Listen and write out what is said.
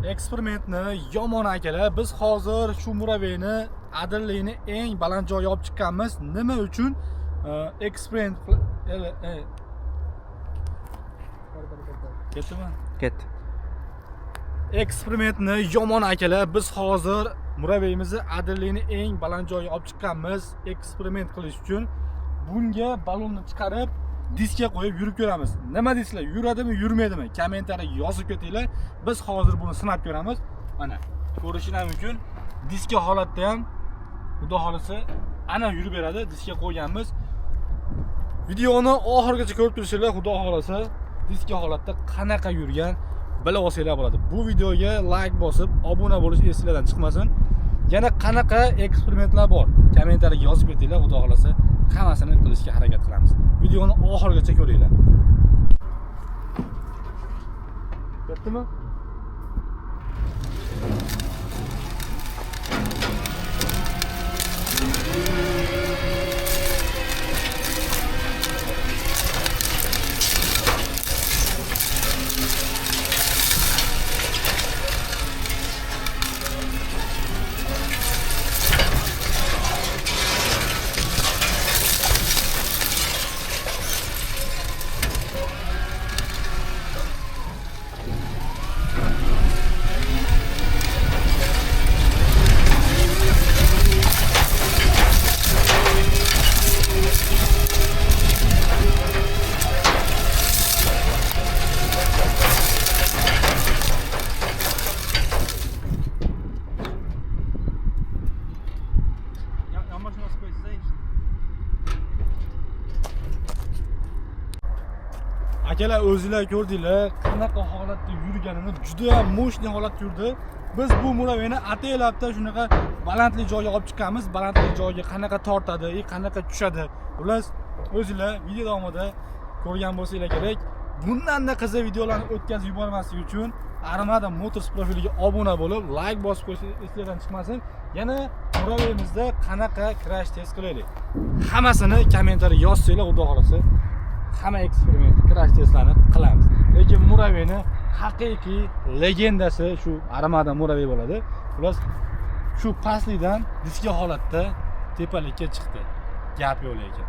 Eksperimentni yomon akalar, biz hozir shu Muraveyni Adillikni eng baland joyga olib chiqqanmiz. Nima uchun? Eksperiment ketdimi? Ketdi. Eksperimentni yomon akalar, biz hozir Muraveyimizni Adillikni eng baland joyga olib chiqqanmiz. Eksperiment qilish uchun bunga balonni chiqarib diskga qo'yib yurib ko'ramiz. Nima deysizlar? Yuradimi, yurmaydimi? Kommentariyga yozib ketinglar. Biz hozir buni sinab ko'ramiz. Mana ko'rishingiz mumkin. Diskga holatda ham xudo xolasa ana yurib beradi. Diskga qo'yganmiz. Videoni oxirigacha ko'rib turishinglar, xudo xolasa diskga holatda qanaqa yurgan bilib olsanglar bo'ladi. Bu videoga like bosib, obuna bo'lish esingizdan chiqmasin. Yana qanaqa eksperimentlar bor? Kommentariyga yozib ketinglar, xudo xolasa hammasini qilishga harakat qilamiz. Videoni oxirigacha ko'ringlar. Ketdimi? Akalar, o'zingizlar ko'rdinglar, qanaqa holatda yurganini, juda ham mo'shni holatda yurdi. Biz bu Muraveyni ataylabda shunaqa balandlik joyga olib chiqqanmiz. Balandlik joyga qanaqa tortadi, qanaqa tushadi. Xullas, o'zingizlar video davomida ko'rgan bo'lsanglar kerak. Bundan-da qiziq videolarni o'tkazib yubormaslik uchun Armada Motors profiliga obuna bo'lib, like bosib qo'yishingiz esingizdan chiqmasin. Yana Muraveyimizda qanaqa crash test qilaylik. Hammasini kommentariyga yozsanglar, xudo xolasa hamma eksperiment, crash testlarni qilamiz. Lekin Muraveyni haqiqiy legendasi shu Armada Muravey bo'ladi. Xullas, shu pastlikdan diskga holatda tepalikka chiqdi. Gap yo'q lekin.